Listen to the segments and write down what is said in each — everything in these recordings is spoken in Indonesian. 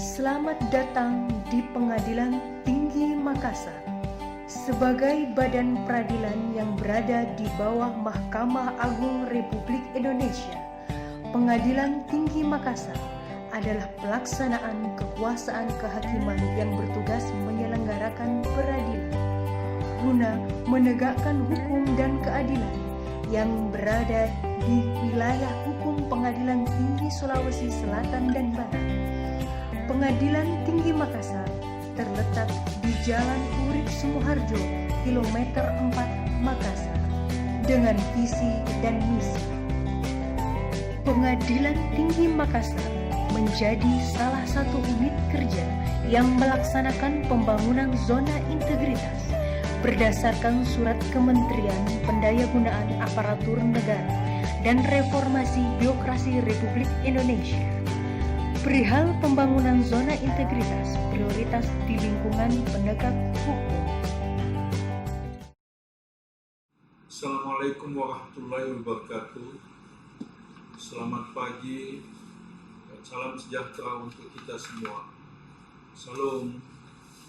Selamat datang di Pengadilan Tinggi Makassar. Sebagai badan peradilan yang berada di bawah Mahkamah Agung Republik Indonesia, Pengadilan Tinggi Makassar adalah pelaksanaan kekuasaan kehakiman yang bertugas menyelenggarakan peradilan guna menegakkan hukum dan keadilan yang berada di wilayah hukum Pengadilan Tinggi Sulawesi Selatan dan Barat. Pengadilan Tinggi Makassar terletak di Jalan Urip Sumoharjo, kilometer 4 Makassar, dengan visi dan misi. Pengadilan Tinggi Makassar menjadi salah satu unit kerja yang melaksanakan pembangunan zona integritas berdasarkan Surat Kementerian Pendayagunaan Aparatur Negara dan Reformasi Birokrasi Republik Indonesia perihal pembangunan zona integritas prioritas di lingkungan penegak hukum. Assalamualaikum warahmatullahi wabarakatuh. Selamat pagi dan salam sejahtera untuk kita semua. Salam,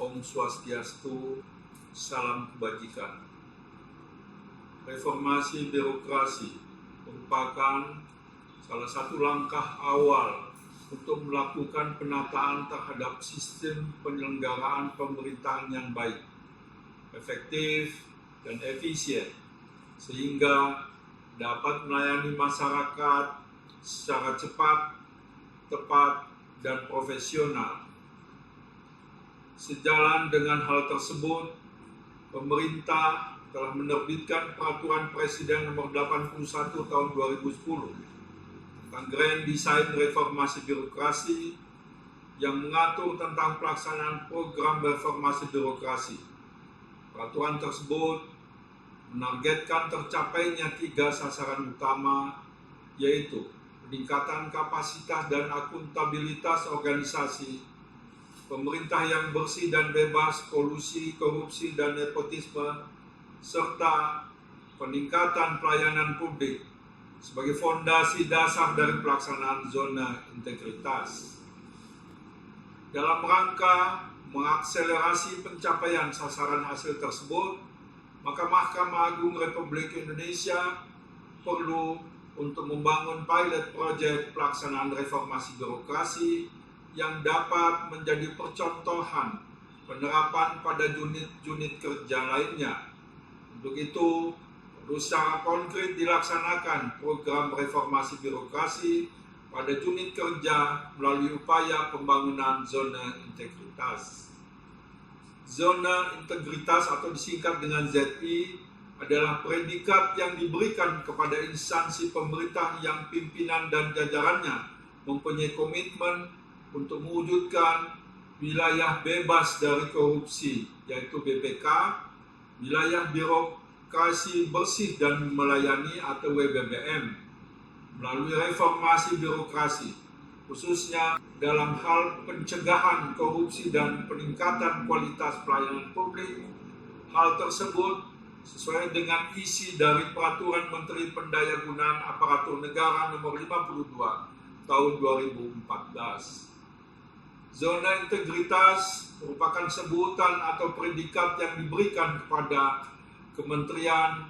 Om Swastiastu, salam kebajikan. Reformasi birokrasi merupakan salah satu langkah awal untuk melakukan penataan terhadap sistem penyelenggaraan pemerintahan yang baik, efektif, dan efisien, sehingga dapat melayani masyarakat secara cepat, tepat, dan profesional. Sejalan dengan hal tersebut, pemerintah telah menerbitkan Peraturan Presiden Nomor 81 Tahun 2010 tentang Grand Design Reformasi Birokrasi yang mengatur tentang pelaksanaan program reformasi birokrasi. Peraturan tersebut menargetkan tercapainya 3 sasaran utama, yaitu peningkatan kapasitas dan akuntabilitas organisasi, pemerintah yang bersih dan bebas kolusi, korupsi, dan nepotisme, serta peningkatan pelayanan publik sebagai fondasi dasar dari pelaksanaan zona integritas. Dalam rangka mengakselerasi pencapaian sasaran hasil tersebut, maka Mahkamah Agung Republik Indonesia perlu untuk membangun pilot project pelaksanaan reformasi birokrasi yang dapat menjadi percontohan penerapan pada unit-unit kerja lainnya. Untuk itu, perlu secara konkret dilaksanakan program reformasi birokrasi pada unit kerja melalui upaya pembangunan zona integritas. Zona integritas atau disingkat dengan ZI adalah predikat yang diberikan kepada instansi pemerintah yang pimpinan dan jajarannya mempunyai komitmen untuk mewujudkan wilayah bebas dari korupsi, yaitu BPK, wilayah birokrasi bersih dan melayani atau WBBM, melalui reformasi birokrasi, khususnya dalam hal pencegahan korupsi dan peningkatan kualitas pelayanan publik. Hal tersebut sesuai dengan isi dari Peraturan Menteri Pendayagunaan Aparatur Negara Nomor 52 Tahun 2014. Zona integritas merupakan sebutan atau predikat yang diberikan kepada kementerian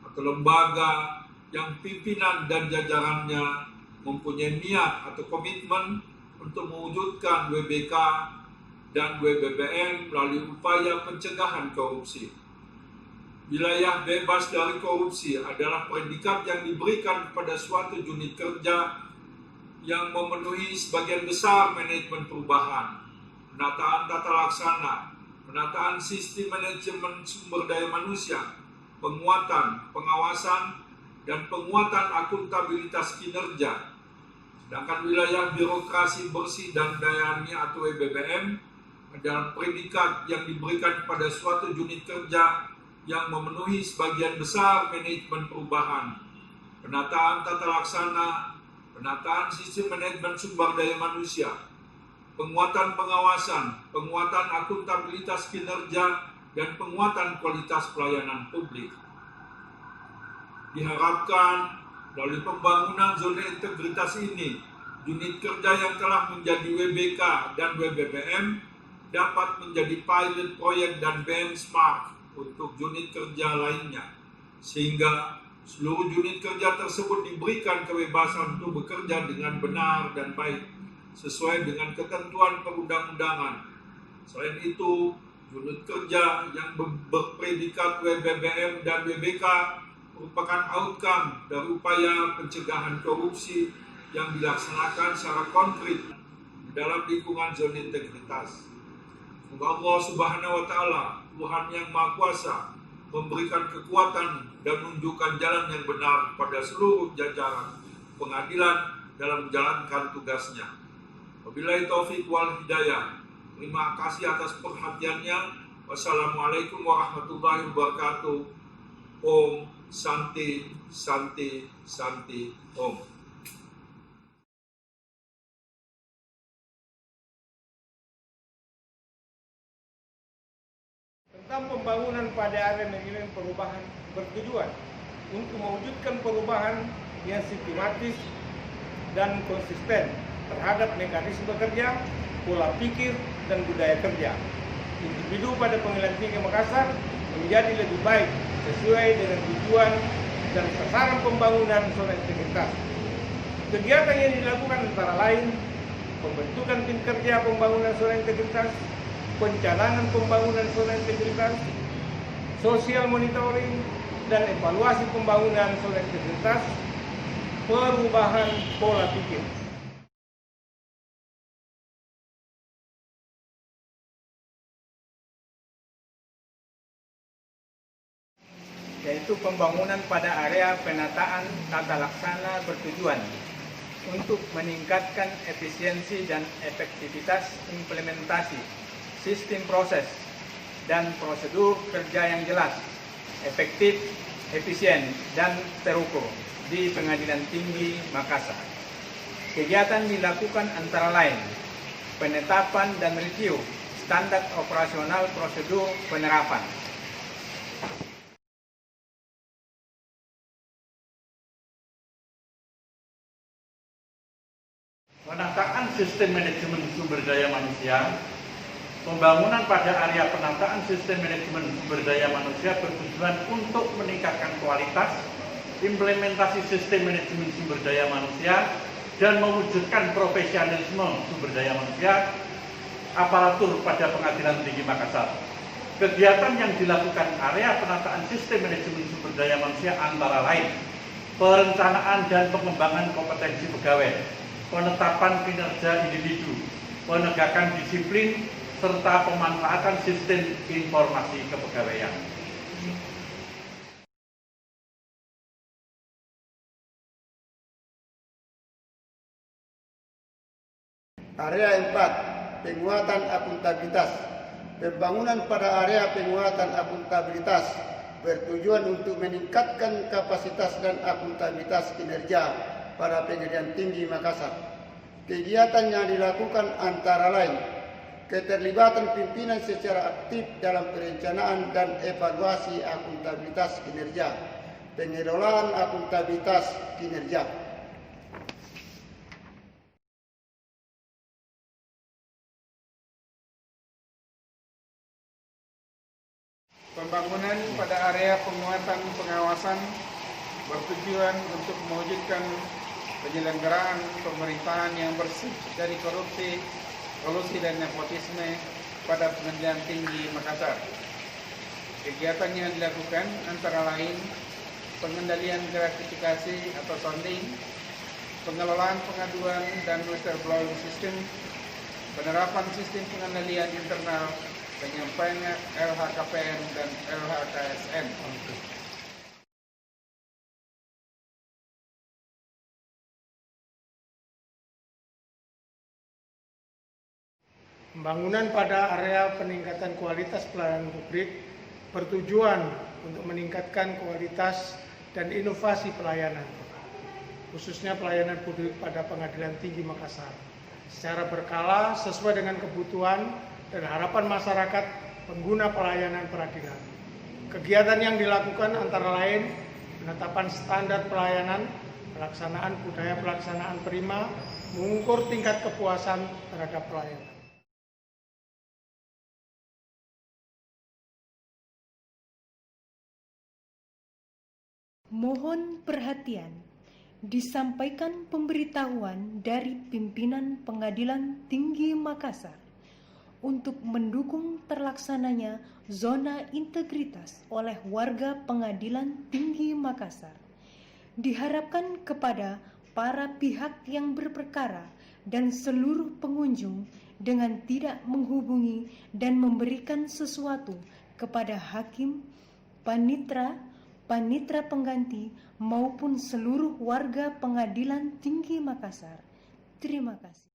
atau lembaga yang pimpinan dan jajarannya mempunyai niat atau komitmen untuk mewujudkan WBK dan WBBM melalui upaya pencegahan korupsi. Wilayah bebas dari korupsi adalah predikat yang diberikan kepada suatu unit kerja yang memenuhi sebagian besar manajemen perubahan, penataan tata laksana, penataan sistem manajemen sumber daya manusia, penguatan, pengawasan, dan penguatan akuntabilitas kinerja. Sedangkan wilayah birokrasi bersih dan melayani atau WBBM adalah predikat yang diberikan kepada suatu unit kerja yang memenuhi sebagian besar manajemen perubahan, penataan tata laksana, penataan sistem manajemen sumber daya manusia, penguatan pengawasan, penguatan akuntabilitas kinerja, dan penguatan kualitas pelayanan publik. Diharapkan melalui pembangunan zona integritas ini unit kerja yang telah menjadi WBK dan WBBM dapat menjadi pilot proyek dan benchmark untuk unit kerja lainnya, sehingga seluruh unit kerja tersebut diberikan kebebasan untuk bekerja dengan benar dan baik sesuai dengan ketentuan perundang-undangan. Selain itu, unit kerja yang berpredikat WBBM dan WBK merupakan outcome dari upaya pencegahan korupsi yang dilaksanakan secara konkret dalam lingkungan zona integritas. Semoga Allah Subhanahu wa Ta'ala, Tuhan yang Maha Kuasa, memberikan kekuatan dan menunjukkan jalan yang benar kepada seluruh jajaran pengadilan dalam menjalankan tugasnya. Wabillahi taufiq wal hidayah. Terima kasih atas perhatiannya. Wassalamualaikum warahmatullahi wabarakatuh. Om Santi Santi Santi Om. Tentang pembangunan pada area manajemen perubahan bertujuan untuk mewujudkan perubahan yang sistematis dan konsisten terhadap mekanisme kerja, pola pikir, dan budaya kerja. Individu pada Pengadilan Tinggi Makassar menjadi lebih baik sesuai dengan tujuan dan sasaran pembangunan zona integritas. Kegiatan yang dilakukan antara lain pembentukan tim kerja pembangunan zona integritas, pencanangan pembangunan zona integritas, sosial monitoring, dan evaluasi pembangunan zona integritas, perubahan pola pikir. Yaitu pembangunan pada area penataan tata laksana bertujuan untuk meningkatkan efisiensi dan efektivitas implementasi sistem proses dan prosedur kerja yang jelas, efektif, efisien, dan terukur di Pengadilan Tinggi Makassar. Kegiatan dilakukan antara lain penetapan dan review standar operasional prosedur penerapan, penataan sistem manajemen sumber daya manusia. Pembangunan pada area penataan sistem manajemen sumber daya manusia bertujuan untuk meningkatkan kualitas implementasi sistem manajemen sumber daya manusia dan mewujudkan profesionalisme sumber daya manusia aparatur pada Pengadilan Tinggi Makassar. Kegiatan yang dilakukan area penataan sistem manajemen sumber daya manusia antara lain perencanaan dan pengembangan kompetensi pegawai, penetapan kinerja individu, penegakan disiplin, serta pemanfaatan sistem informasi kepegawaian. Area 4, penguatan akuntabilitas. Pembangunan pada area penguatan akuntabilitas bertujuan untuk meningkatkan kapasitas dan akuntabilitas kinerja para Pengadilan Tinggi Makassar. Kegiatan yang dilakukan antara lain keterlibatan pimpinan secara aktif dalam perencanaan dan evaluasi akuntabilitas kinerja, pengelolaan akuntabilitas kinerja. Pembangunan pada area penguatan pengawasan bertujuan untuk mewujudkan penyelenggaraan pemerintahan yang bersih dari korupsi, kolusi, dan nepotisme pada Pengadilan Tinggi Makassar. Kegiatan yang dilakukan antara lain pengendalian gratifikasi atau sounding, pengelolaan pengaduan dan whistleblowing system, penerapan sistem pengendalian internal, penyampaian LHKPN dan LHKSN. Pembangunan pada area peningkatan kualitas pelayanan publik bertujuan untuk meningkatkan kualitas dan inovasi pelayanan, khususnya pelayanan publik pada Pengadilan Tinggi Makassar, secara berkala sesuai dengan kebutuhan dan harapan masyarakat pengguna pelayanan peradilan. Kegiatan yang dilakukan antara lain penetapan standar pelayanan, pelaksanaan budaya pelaksanaan prima, mengukur tingkat kepuasan terhadap pelayanan. Mohon perhatian, disampaikan pemberitahuan dari pimpinan Pengadilan Tinggi Makassar untuk mendukung terlaksananya zona integritas oleh warga Pengadilan Tinggi Makassar. Diharapkan kepada para pihak yang berperkara dan seluruh pengunjung dengan tidak menghubungi dan memberikan sesuatu kepada hakim, panitera pengganti maupun seluruh warga Pengadilan Tinggi Makassar. Terima kasih.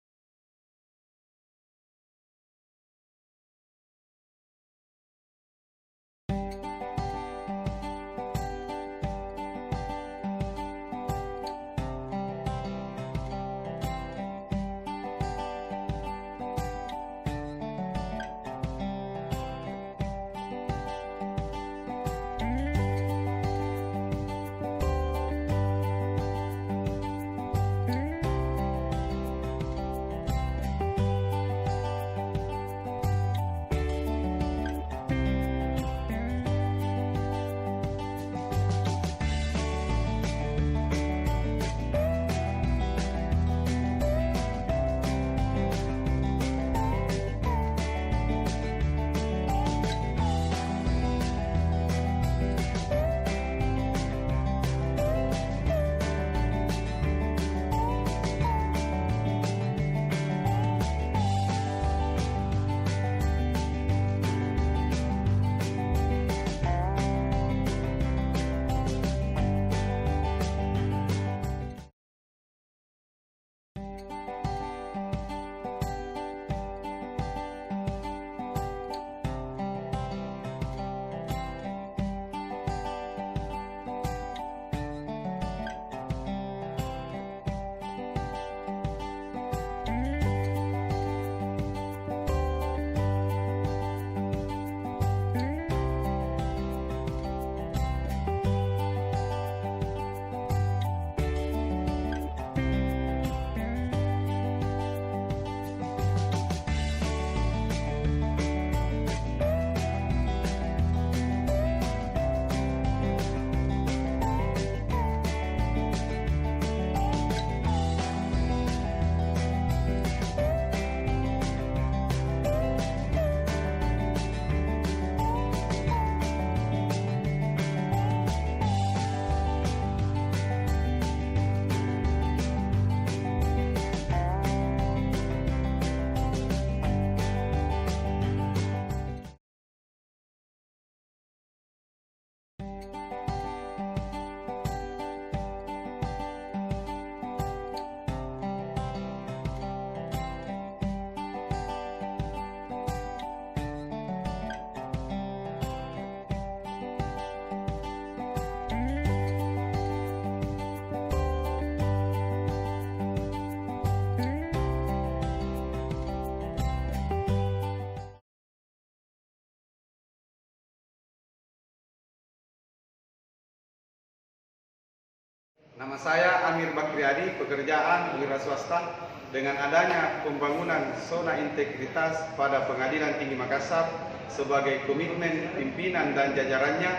Nama saya Amir Bakriadi, pekerjaan wira swasta. Dengan adanya pembangunan zona integritas pada Pengadilan Tinggi Makassar sebagai komitmen pimpinan dan jajarannya,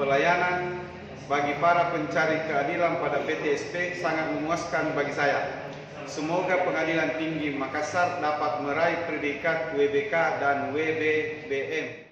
pelayanan bagi para pencari keadilan pada PTSP sangat memuaskan bagi saya. Semoga Pengadilan Tinggi Makassar dapat meraih predikat WBK dan WBBM.